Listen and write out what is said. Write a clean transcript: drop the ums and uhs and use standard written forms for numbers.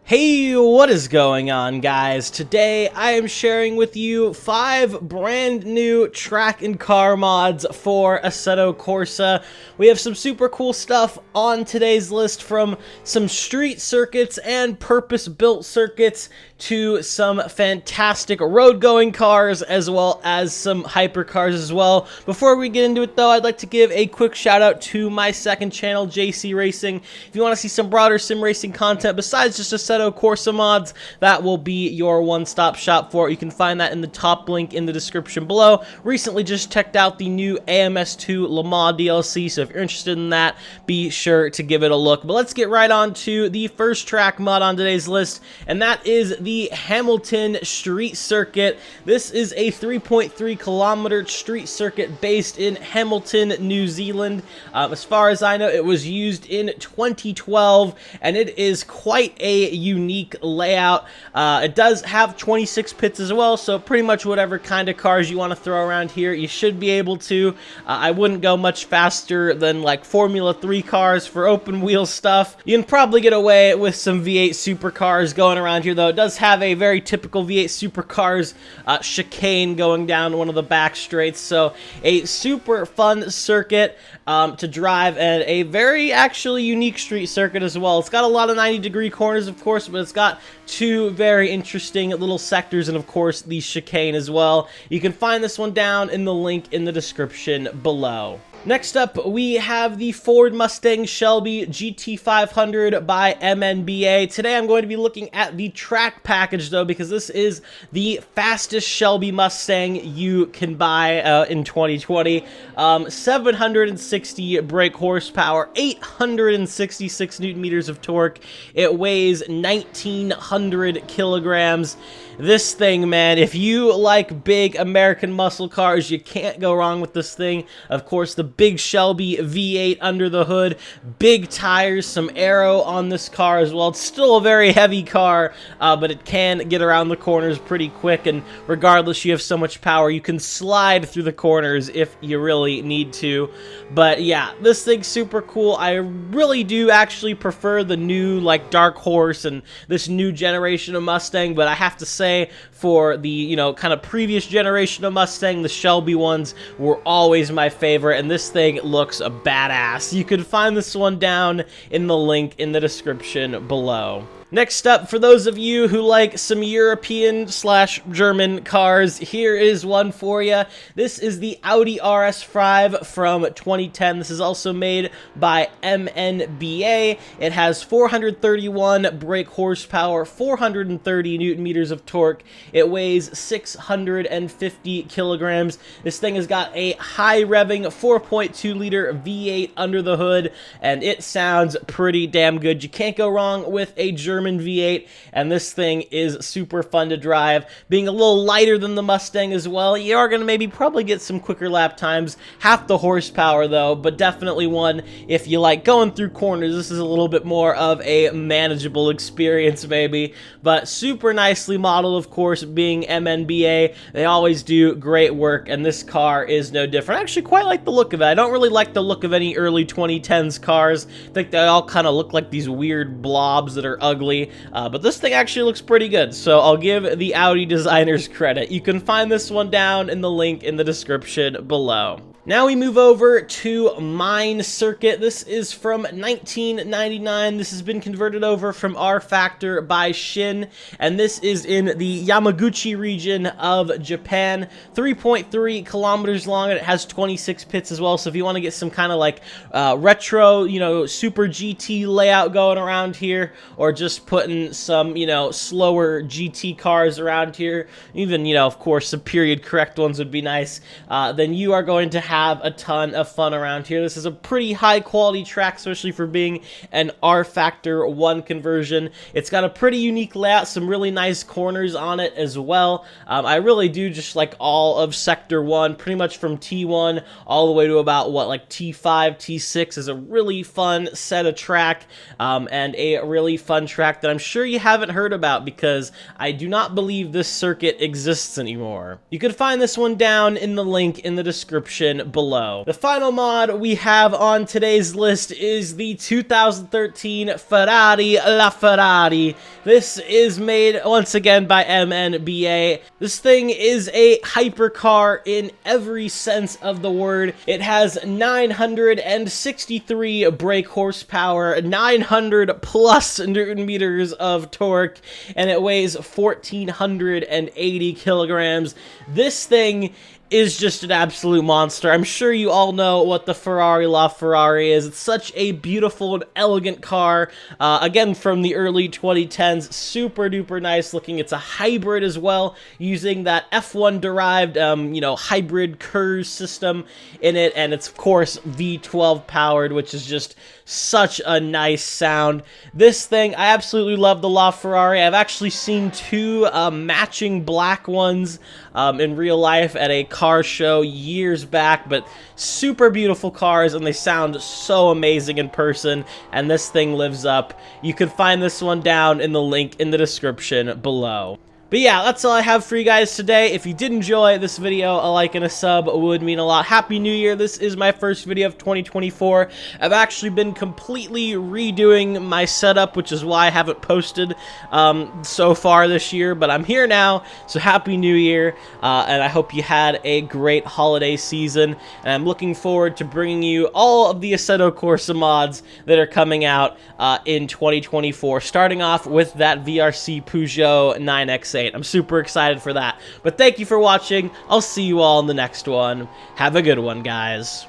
Hey, what is going on, guys? Today I am sharing with you 5 brand new track and car mods for Assetto Corsa. We have some super cool stuff on today's list, from some street circuits and purpose-built circuits to some fantastic road-going cars, as well as some hypercars as well. Before we get into it though, I'd like to give a quick shout out to my second channel, JC Racing. If you want to see some broader sim racing content besides just Assetto Corsa mods, that will be your one-stop shop for it. You can find that in the top link in the description below. Recently just checked out the new AMS2 Le Mans DLC, so if you're interested in that, be sure to give it a look. But let's get right on to the first track mod on today's list, and that is the Hamilton Street Circuit. This is a 3.3 kilometer street circuit based in Hamilton, New Zealand. As far as I know, it was used in 2012, and it is quite a unique layout. It does have 26 pits as well, so pretty much whatever kind of cars you want to throw around here, you should be able to. I wouldn't go much faster than like Formula 3 cars for open wheel stuff. You can probably get away with some V8 supercars going around here, though. It does have a very typical V8 supercars chicane going down one of the back straights, so a super fun circuit to drive, and a very actually unique street circuit as well. It's got a lot of 90-degree corners, of course, but it's got 2 very interesting little sectors, and of course the chicane as well. You can find this one down in the link in the description below. Next up, we have the Ford Mustang Shelby GT500 by MNBA. Today I'm going to be looking at the track package, though, because this is the fastest Shelby Mustang you can buy in 2020. 760 brake horsepower, 866 newton meters of torque. It weighs 1,900 kilograms. This thing, man, if you like big American muscle cars, you can't go wrong with this thing. Of course, the big Shelby V8 under the hood, big tires, some aero on this car as well. It's still a very heavy car, but it can get around the corners pretty quick, and regardless, you have so much power, you can slide through the corners if you really need to. But yeah, this thing's super cool. I really do actually prefer the new, like, Dark Horse and this new generation of Mustang, but I have to say, for the, you know, kind of previous generation of Mustang, the Shelby ones were always my favorite, and this thing looks badass. You can find this one down in the link in the description below. Next up, for those of you who like some European/German cars, here is one for you. This is the Audi RS5 from 2010. This is also made by MNBA. It has 431 brake horsepower, 430 newton meters of torque. It weighs 650 kilograms. This thing has got a high revving 4.2 liter V8 under the hood, and it sounds pretty damn good. You can't go wrong with a German V8, and this thing is super fun to drive. Being a little lighter than the Mustang as well, you are going to maybe probably get some quicker lap times, half the horsepower though, but definitely one if you like going through corners. This is a little bit more of a manageable experience maybe, but super nicely modeled, of course, being MNBA. They always do great work, and this car is no different. I actually quite like the look of it. I don't really like the look of any early 2010s cars. I think they all kind of look like these weird blobs that are ugly. But this thing actually looks pretty good, so I'll give the Audi designers credit. You can find this one down in the link in the description below. Now we move over to Mine Circuit. This is from 1999. This has been converted over from R Factor by Shin, and this is in the Yamaguchi region of Japan. 3.3 kilometers long, and it has 26 pits as well, so if you want to get some kind of like retro, you know, Super GT layout going around here, or just putting some, you know, slower GT cars around here, even, you know, of course, some period correct ones would be nice, then you are going to have a ton of fun around here. This is a pretty high quality track, especially for being an R Factor 1 conversion. It's got a pretty unique layout, some really nice corners on it as well. I really do just like all of Sector 1, pretty much from T1 all the way to about, what, like T5, T6 is a really fun set of track, and a really fun track that I'm sure you haven't heard about, because I do not believe this circuit exists anymore. You could find this one down in the link in the description description below. The final mod we have on today's list is the 2013 Ferrari LaFerrari. This is made once again by MNBA. This thing is a hypercar in every sense of the word. It has 963 brake horsepower, 900 plus Newton meters of torque, and it weighs 1,480 kilograms. This thing is just an absolute monster. I'm sure you all know what the Ferrari LaFerrari is. It's such a beautiful and elegant car. Again, from the early 2010s, super duper nice looking. It's a hybrid as well, using that F1 derived, hybrid KERS system in it, and it's of course V12 powered, which is just such a nice sound. This thing, I absolutely love the LaFerrari. I've actually seen two matching black ones in real life at a car show years back, but super beautiful cars, and they sound so amazing in person, and this thing lives up. You can find this one down in the link in the description below. But yeah, that's all I have for you guys today. If you did enjoy this video, a like and a sub would mean a lot. Happy New Year. This is my first video of 2024. I've actually been completely redoing my setup, which is why I haven't posted so far this year, but I'm here now, so Happy New Year, and I hope you had a great holiday season, and I'm looking forward to bringing you all of the Assetto Corsa mods that are coming out in 2024, starting off with that VRC Peugeot 9X8. I'm super excited for that. But thank you for watching. I'll see you all in the next one. Have a good one, guys.